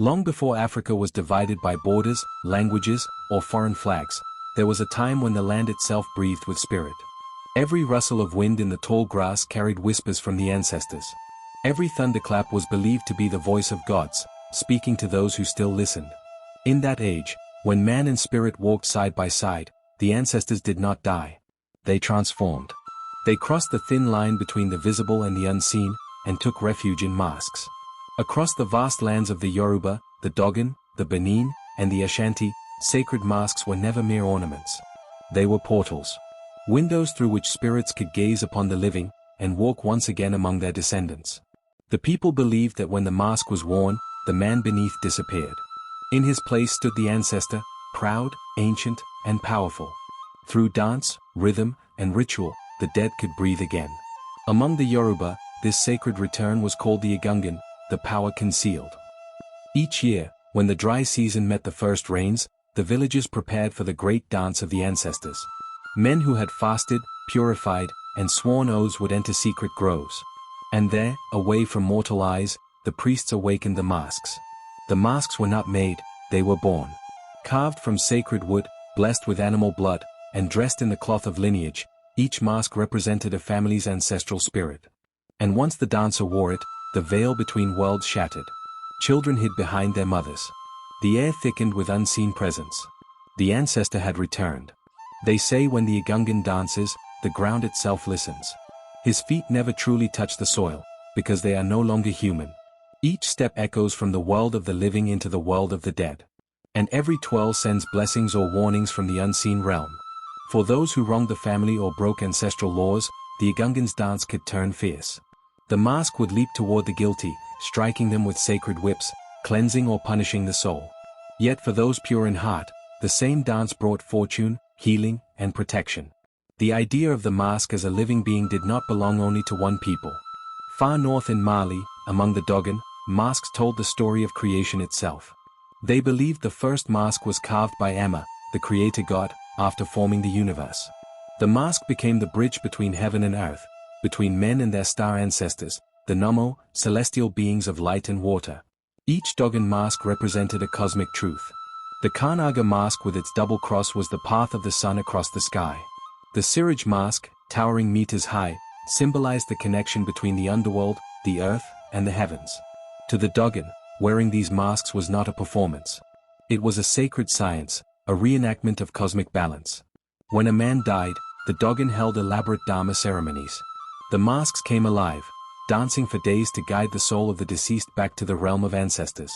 Long before Africa was divided by borders, languages, or foreign flags, there was a time when the land itself breathed with spirit. Every rustle of wind in the tall grass carried whispers from the ancestors. Every thunderclap was believed to be the voice of gods, speaking to those who still listened. In that age, when man and spirit walked side by side, the ancestors did not die. They transformed. They crossed the thin line between the visible and the unseen, and took refuge in masks. Across the vast lands of the Yoruba, the Dogon, the Benin, and the Ashanti, sacred masks were never mere ornaments. They were portals. Windows through which spirits could gaze upon the living, and walk once again among their descendants. The people believed that when the mask was worn, the man beneath disappeared. In his place stood the ancestor, proud, ancient, and powerful. Through dance, rhythm, and ritual, the dead could breathe again. Among the Yoruba, this sacred return was called the Egungun, the power concealed. Each year, when the dry season met the first rains, the villagers prepared for the great dance of the ancestors. Men who had fasted, purified, and sworn oaths would enter secret groves. And there, away from mortal eyes, the priests awakened the masks. The masks were not made, they were born. Carved from sacred wood, blessed with animal blood, and dressed in the cloth of lineage, each mask represented a family's ancestral spirit. And once the dancer wore it, the veil between worlds shattered. Children hid behind their mothers. The air thickened with unseen presence. The ancestor had returned. They say when the Egungun dances, the ground itself listens. His feet never truly touch the soil, because they are no longer human. Each step echoes from the world of the living into the world of the dead. And every twirl sends blessings or warnings from the unseen realm. For those who wronged the family or broke ancestral laws, the Egungun's dance could turn fierce. The mask would leap toward the guilty, striking them with sacred whips, cleansing or punishing the soul. Yet for those pure in heart, the same dance brought fortune, healing, and protection. The idea of the mask as a living being did not belong only to one people. Far north in Mali, among the Dogon, masks told the story of creation itself. They believed the first mask was carved by Amma, the creator god, after forming the universe. The mask became the bridge between heaven and earth, between men and their star ancestors, the Nomo, celestial beings of light and water. Each Dogon mask represented a cosmic truth. The Kanaga mask with its double cross was the path of the sun across the sky. The Siraj mask, towering meters high, symbolized the connection between the underworld, the earth, and the heavens. To the Dogon, wearing these masks was not a performance. It was a sacred science, a reenactment of cosmic balance. When a man died, the Dogon held elaborate Dharma ceremonies. The masks came alive, dancing for days to guide the soul of the deceased back to the realm of ancestors.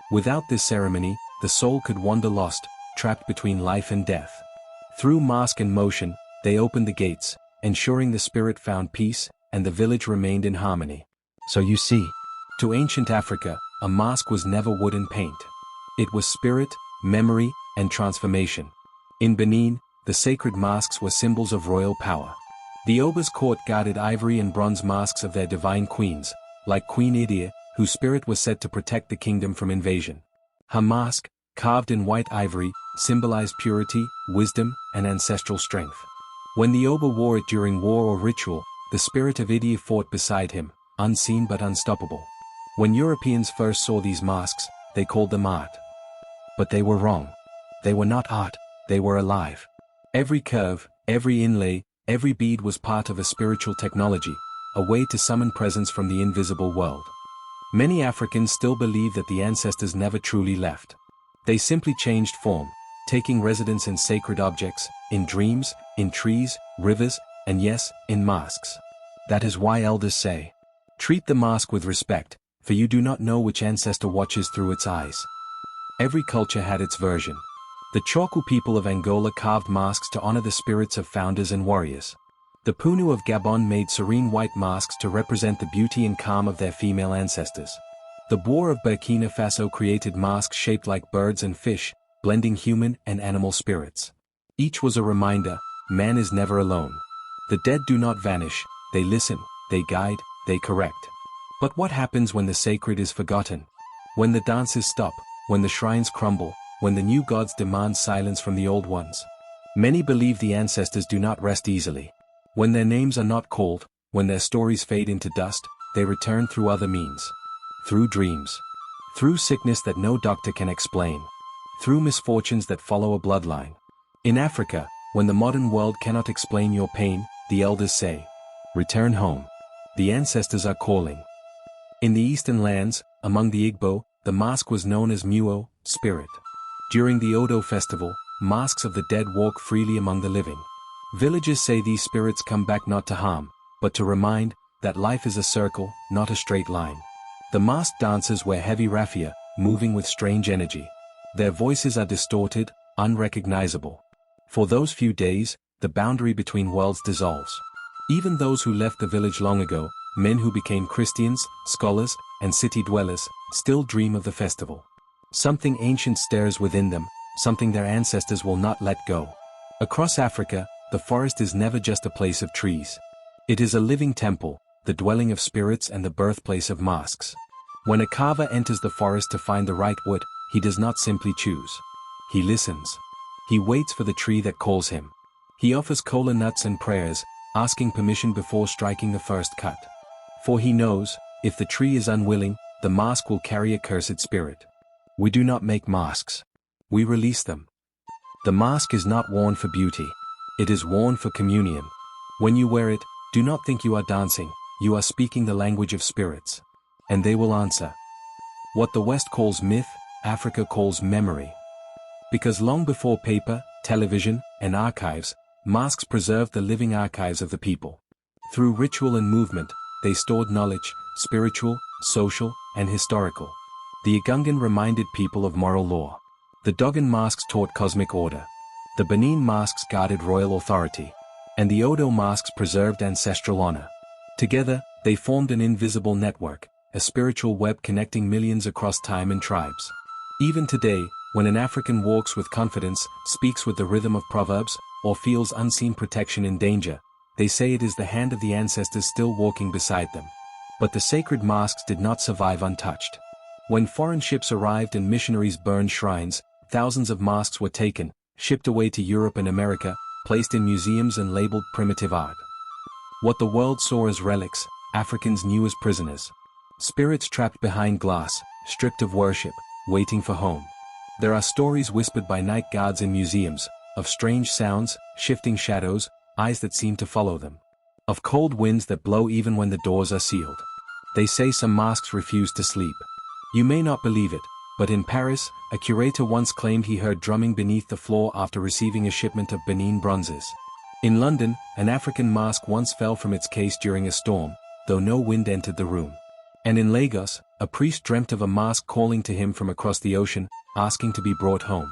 Without this ceremony, the soul could wander lost, trapped between life and death. Through mask and motion, they opened the gates, ensuring the spirit found peace, and the village remained in harmony. So you see, to ancient Africa, a mask was never wood and paint. It was spirit, memory, and transformation. In Benin, the sacred masks were symbols of royal power. The Oba's court guarded ivory and bronze masks of their divine queens, like Queen Idia, whose spirit was said to protect the kingdom from invasion. Her mask, carved in white ivory, symbolized purity, wisdom, and ancestral strength. When the Oba wore it during war or ritual, the spirit of Idia fought beside him, unseen but unstoppable. When Europeans first saw these masks, they called them art. But they were wrong. They were not art, they were alive. Every curve, every inlay, every bead was part of a spiritual technology, a way to summon presence from the invisible world. Many Africans still believe that the ancestors never truly left. They simply changed form, taking residence in sacred objects, in dreams, in trees, rivers, and yes, in masks. That is why elders say, treat the mask with respect, for you do not know which ancestor watches through its eyes. Every culture had its version. The Choku people of Angola carved masks to honor the spirits of founders and warriors. The Punu of Gabon made serene white masks to represent the beauty and calm of their female ancestors. The Boer of Burkina Faso created masks shaped like birds and fish, blending human and animal spirits. Each was a reminder, man is never alone. The dead do not vanish, they listen, they guide, they correct. But what happens when the sacred is forgotten? When the dances stop, when the shrines crumble, when the new gods demand silence from the old ones? Many believe the ancestors do not rest easily. When their names are not called, when their stories fade into dust, they return through other means. Through dreams. through sickness that no doctor can explain, through misfortunes that follow a bloodline. In Africa, when the modern world cannot explain your pain, the elders say, return home. The ancestors are calling. In the eastern lands, among the Igbo, the mask was known as Muo, spirit. During the Odo festival, masks of the dead walk freely among the living. Villagers say these spirits come back not to harm, but to remind that life is a circle, not a straight line. The masked dancers wear heavy raffia, moving with strange energy. Their voices are distorted, unrecognizable. For those few days, the boundary between worlds dissolves. Even those who left the village long ago, men who became Christians, scholars, and city dwellers, still dream of the festival. Something ancient stirs within them, something their ancestors will not let go. Across Africa, the forest is never just a place of trees. It is a living temple, the dwelling of spirits and the birthplace of masks. When a carver enters the forest to find the right wood, he does not simply choose. He listens. He waits for the tree that calls him. He offers kola nuts and prayers, asking permission before striking the first cut. For he knows, if the tree is unwilling, the mask will carry a cursed spirit. We do not make masks. We release them. The mask is not worn for beauty. It is worn for communion. When you wear it, do not think you are dancing, you are speaking the language of spirits. And they will answer. What the West calls myth, Africa calls memory. Because long before paper, television, and archives, masks preserved the living archives of the people. Through ritual and movement, they stored knowledge, spiritual, social, and historical. The Igungan reminded people of moral law. The Dogon masks taught cosmic order. The Benin masks guarded royal authority. And the Odo masks preserved ancestral honor. Together, they formed an invisible network, a spiritual web connecting millions across time and tribes. Even today, when an African walks with confidence, speaks with the rhythm of proverbs, or feels unseen protection in danger, they say it is the hand of the ancestors still walking beside them. But the sacred masks did not survive untouched. When foreign ships arrived and missionaries burned shrines, thousands of masks were taken, shipped away to Europe and America, placed in museums and labeled primitive art. What the world saw as relics, Africans knew as prisoners. Spirits trapped behind glass, stripped of worship, waiting for home. There are stories whispered by night guards in museums, of strange sounds, shifting shadows, eyes that seem to follow them. Of cold winds that blow even when the doors are sealed. They say some masks refuse to sleep. You may not believe it, but in Paris, a curator once claimed he heard drumming beneath the floor after receiving a shipment of Benin bronzes. In London, an African mask once fell from its case during a storm, though no wind entered the room. And in Lagos, a priest dreamt of a mask calling to him from across the ocean, asking to be brought home.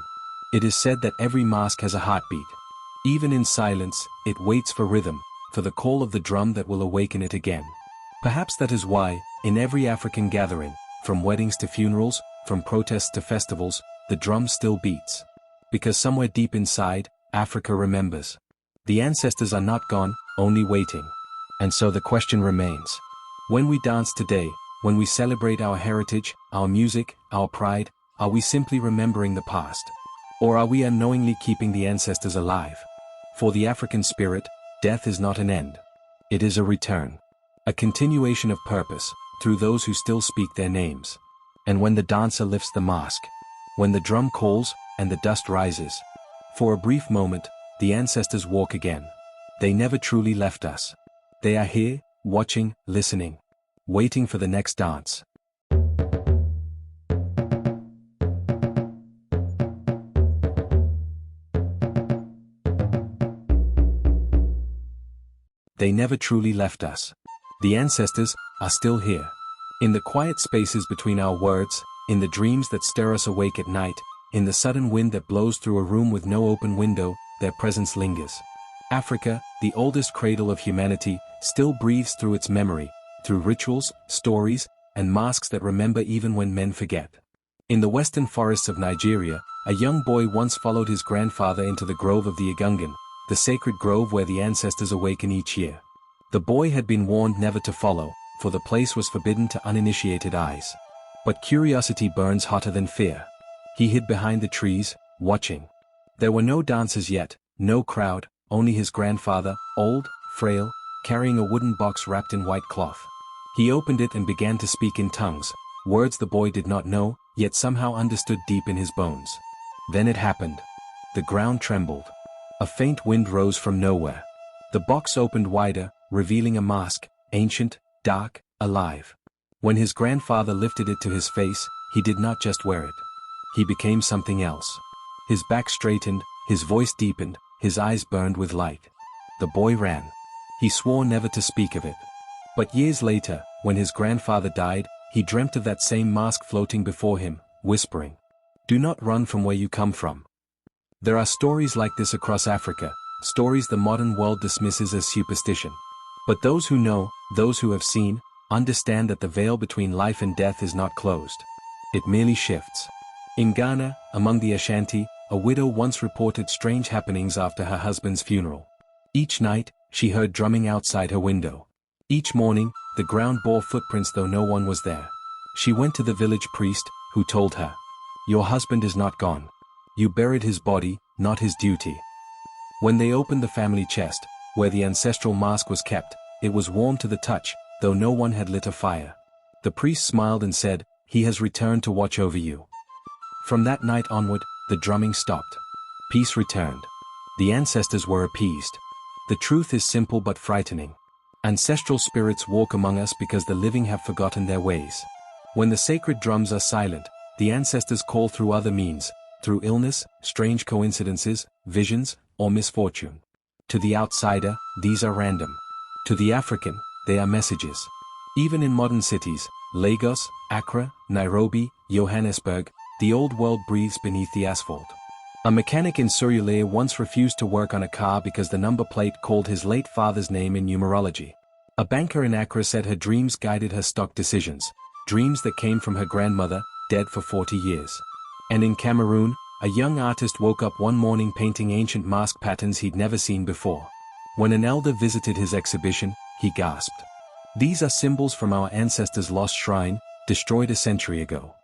It is said that every mask has a heartbeat. Even in silence, it waits for rhythm, for the call of the drum that will awaken it again. Perhaps that is why, in every African gathering, from weddings to funerals, from protests to festivals, the drum still beats. Because somewhere deep inside, Africa remembers. The ancestors are not gone, only waiting. And so the question remains. When we dance today, when we celebrate our heritage, our music, our pride, are we simply remembering the past? Or are we unknowingly keeping the ancestors alive? For the African spirit, death is not an end. It is a return. A continuation of purpose, through those who still speak their names. And when the dancer lifts the mask, when the drum calls, and the dust rises, for a brief moment, the ancestors walk again. They never truly left us. They are here, watching, listening, waiting for the next dance. They never truly left us. The ancestors are still here. In the quiet spaces between our words, in the dreams that stir us awake at night, in the sudden wind that blows through a room with no open window, their presence lingers. Africa, the oldest cradle of humanity, still breathes through its memory, through rituals, stories, and masks that remember even when men forget. In the western forests of Nigeria, a young boy once followed his grandfather into the grove of the Igungan, the sacred grove where the ancestors awaken each year. The boy had been warned never to follow, for the place was forbidden to uninitiated eyes. But curiosity burns hotter than fear. He hid behind the trees, watching. There were no dancers yet, no crowd, only his grandfather, old, frail, carrying a wooden box wrapped in white cloth. He opened it and began to speak in tongues, words the boy did not know, yet somehow understood deep in his bones. Then it happened. The ground trembled. A faint wind rose from nowhere. The box opened wider, revealing a mask, ancient, dark, alive. When his grandfather lifted it to his face, he did not just wear it. He became something else. His back straightened, his voice deepened, his eyes burned with light. The boy ran. He swore never to speak of it. But years later, when his grandfather died, he dreamt of that same mask floating before him, whispering, "Do not run from where you come from." There are stories like this across Africa, stories the modern world dismisses as superstition. But those who know, those who have seen, understand that the veil between life and death is not closed. It merely shifts. In Ghana, among the Ashanti, a widow once reported strange happenings after her husband's funeral. Each night, she heard drumming outside her window. Each morning, the ground bore footprints though no one was there. She went to the village priest, who told her, "Your husband is not gone. You buried his body, not his duty." When they opened the family chest, where the ancestral mask was kept, it was warm to the touch, though no one had lit a fire. The priest smiled and said, "He has returned to watch over you." From that night onward, the drumming stopped. Peace returned. The ancestors were appeased. The truth is simple but frightening. Ancestral spirits walk among us because the living have forgotten their ways. When the sacred drums are silent, the ancestors call through other means, through illness, strange coincidences, visions, or misfortune. To the outsider, these are random. To the African, they are messages. Even in modern cities, Lagos, Accra, Nairobi, Johannesburg, the old world breathes beneath the asphalt. A mechanic in Surulere once refused to work on a car because the number plate called his late father's name in numerology. A banker in Accra said her dreams guided her stock decisions, dreams that came from her grandmother, dead for 40 years. And in Cameroon, a young artist woke up one morning painting ancient mask patterns he'd never seen before. When an elder visited his exhibition, he gasped. "These are symbols from our ancestors' lost shrine, destroyed a century ago."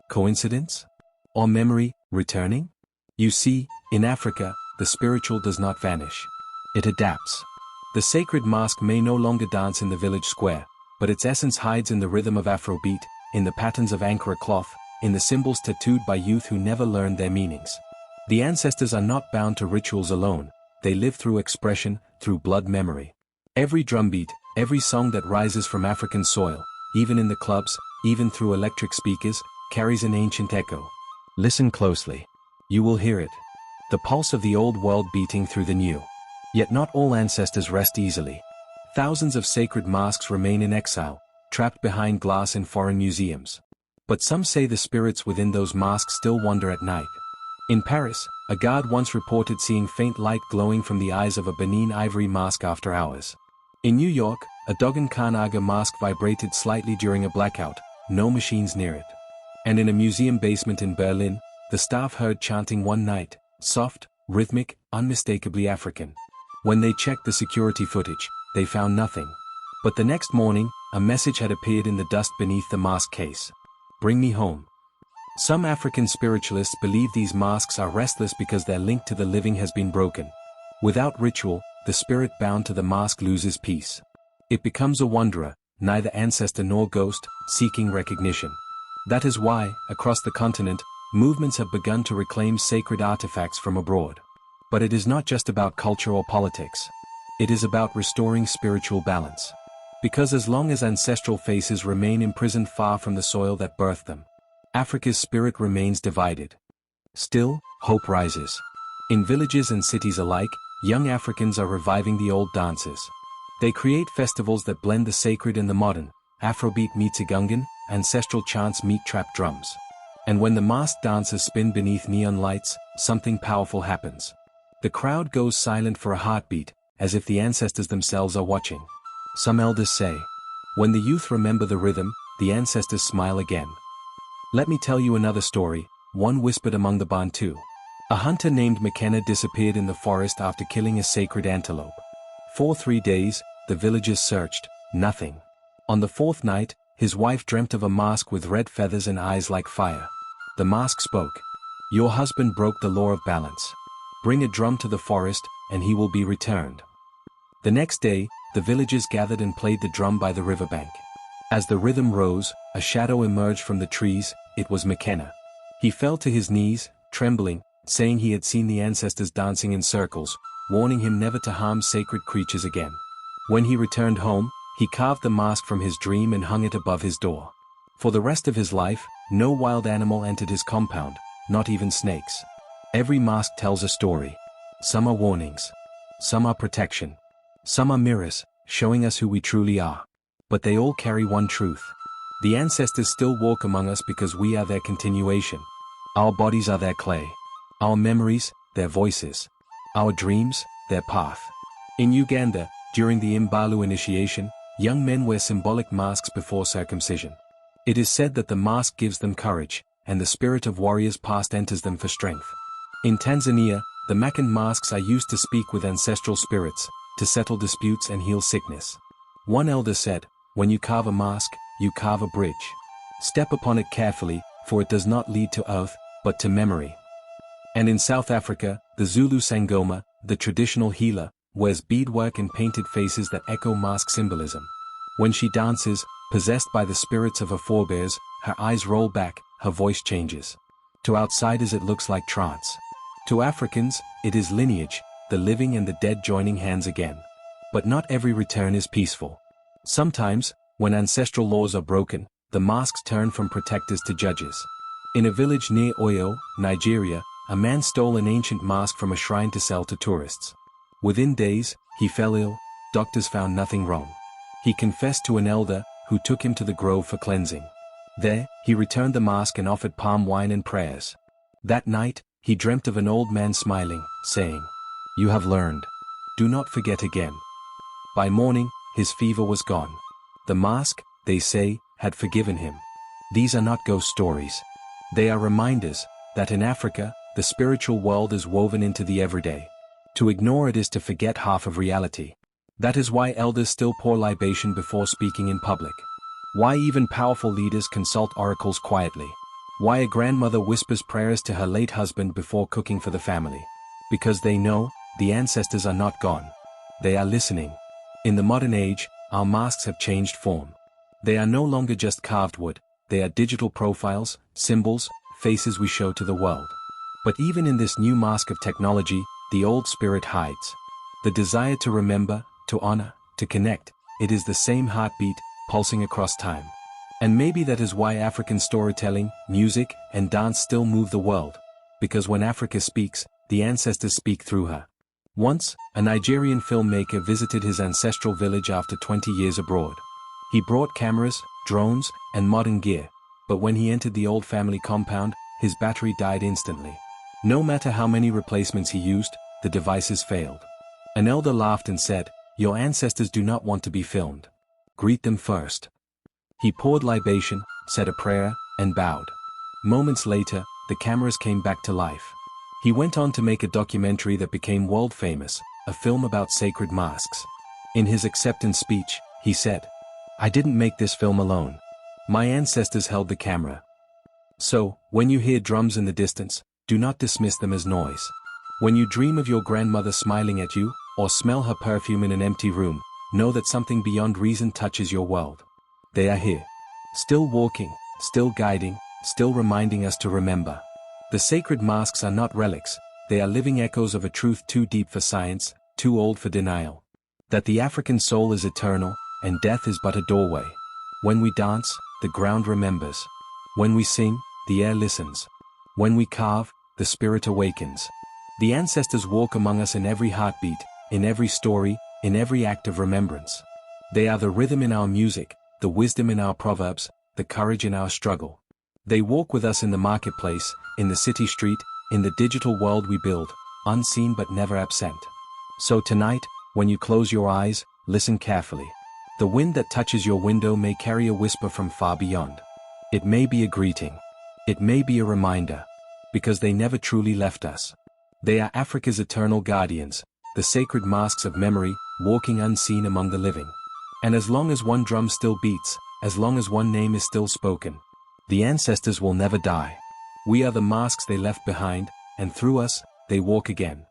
Coincidence? Or memory, returning? You see, in Africa, the spiritual does not vanish. It adapts. The sacred mask may no longer dance in the village square, but its essence hides in the rhythm of Afrobeat, in the patterns of Ankara cloth, in the symbols tattooed by youth who never learned their meanings. The ancestors are not bound to rituals alone, they live through expression, through blood memory. Every drumbeat, every song that rises from African soil, even in the clubs, even through electric speakers, carries an ancient echo. Listen closely. You will hear it. The pulse of the old world beating through the new. Yet not all ancestors rest easily. Thousands of sacred masks remain in exile, trapped behind glass in foreign museums. But some say the spirits within those masks still wander at night. In Paris, a guard once reported seeing faint light glowing from the eyes of a Benin ivory mask after hours. In New York, a Dogon Kanaga mask vibrated slightly during a blackout, no machines near it. And in a museum basement in Berlin, the staff heard chanting one night, soft, rhythmic, unmistakably African. When they checked the security footage, they found nothing. But the next morning, a message had appeared in the dust beneath the mask case. "Bring me home." Some African spiritualists believe these masks are restless because their link to the living has been broken. Without ritual, the spirit bound to the mask loses peace. It becomes a wanderer, neither ancestor nor ghost, seeking recognition. That is why, across the continent, movements have begun to reclaim sacred artifacts from abroad. But it is not just about culture or politics. It is about restoring spiritual balance. Because as long as ancestral faces remain imprisoned far from the soil that birthed them, Africa's spirit remains divided. Still, hope rises. In villages and cities alike, young Africans are reviving the old dances. They create festivals that blend the sacred and the modern. Afrobeat meets Igungan, ancestral chants meet trap drums. And when the masked dancers spin beneath neon lights, something powerful happens. The crowd goes silent for a heartbeat, as if the ancestors themselves are watching. Some elders say, when the youth remember the rhythm, the ancestors smile again. Let me tell you another story, one whispered among the Bantu. A hunter named McKenna disappeared in the forest after killing a sacred antelope. For 3 days, the villagers searched, nothing. On the 4th night, his wife dreamt of a mask with red feathers and eyes like fire. The mask spoke. "Your husband broke the law of balance. Bring a drum to the forest, and he will be returned." The next day, the villagers gathered and played the drum by the riverbank. As the rhythm rose, a shadow emerged from the trees. It was McKenna. He fell to his knees, trembling, saying he had seen the ancestors dancing in circles, warning him never to harm sacred creatures again. When he returned home, he carved the mask from his dream and hung it above his door. For the rest of his life, no wild animal entered his compound, not even snakes. Every mask tells a story. Some are warnings. Some are protection. Some are mirrors, showing us who we truly are. But they all carry one truth. The ancestors still walk among us because we are their continuation. Our bodies are their clay. Our memories, their voices. Our dreams, their path. In Uganda, during the Imbalu initiation, young men wear symbolic masks before circumcision. It is said that the mask gives them courage, and the spirit of warriors past enters them for strength. In Tanzania, the Makan masks are used to speak with ancestral spirits, to settle disputes and heal sickness. One elder said, "When you carve a mask, you carve a bridge. Step upon it carefully, for it does not lead to earth, but to memory." And in South Africa, the Zulu Sangoma, the traditional healer, wears beadwork and painted faces that echo mask symbolism. When she dances, possessed by the spirits of her forebears, her eyes roll back, her voice changes. To outsiders it looks like trance. To Africans, it is lineage, the living and the dead joining hands again. But not every return is peaceful. Sometimes, when ancestral laws are broken, the masks turn from protectors to judges. In a village near Oyo, Nigeria, a man stole an ancient mask from a shrine to sell to tourists. Within days, he fell ill. Doctors found nothing wrong. He confessed to an elder, who took him to the grove for cleansing. There, he returned the mask and offered palm wine and prayers. That night, he dreamt of an old man smiling, saying, "You have learned. Do not forget again." By morning, his fever was gone. The mask, they say, had forgiven him. These are not ghost stories. They are reminders that in Africa, the spiritual world is woven into the everyday. To ignore it is to forget half of reality. That is why elders still pour libation before speaking in public. Why even powerful leaders consult oracles quietly. Why a grandmother whispers prayers to her late husband before cooking for the family. Because they know, the ancestors are not gone. They are listening. In the modern age, our masks have changed form. They are no longer just carved wood, they are digital profiles, symbols, faces we show to the world. But even in this new mask of technology, the old spirit hides. The desire to remember, to honor, to connect, it is the same heartbeat, pulsing across time. And maybe that is why African storytelling, music, and dance still move the world. Because when Africa speaks, the ancestors speak through her. Once, a Nigerian filmmaker visited his ancestral village after 20 years abroad. He brought cameras, drones, and modern gear, but when he entered the old family compound, his battery died instantly. No matter how many replacements he used, the devices failed. An elder laughed and said, "Your ancestors do not want to be filmed. Greet them first." He poured libation, said a prayer, and bowed. Moments later, the cameras came back to life. He went on to make a documentary that became world famous, a film about sacred masks. In his acceptance speech, he said, "I didn't make this film alone. My ancestors held the camera." So, when you hear drums in the distance, do not dismiss them as noise. When you dream of your grandmother smiling at you, or smell her perfume in an empty room, know that something beyond reason touches your world. They are here. Still walking, still guiding, still reminding us to remember. The sacred masks are not relics, they are living echoes of a truth too deep for science, too old for denial. That the African soul is eternal, and death is but a doorway. When we dance, the ground remembers. When we sing, the air listens. When we carve, the spirit awakens. The ancestors walk among us in every heartbeat, in every story, in every act of remembrance. They are the rhythm in our music, the wisdom in our proverbs, the courage in our struggle. They walk with us in the marketplace, in the city street, in the digital world we build, unseen but never absent. So tonight, when you close your eyes, listen carefully. The wind that touches your window may carry a whisper from far beyond. It may be a greeting. It may be a reminder. Because they never truly left us. They are Africa's eternal guardians, the sacred masks of memory, walking unseen among the living. And as long as one drum still beats, as long as one name is still spoken, the ancestors will never die. We are the masks they left behind, and through us, they walk again.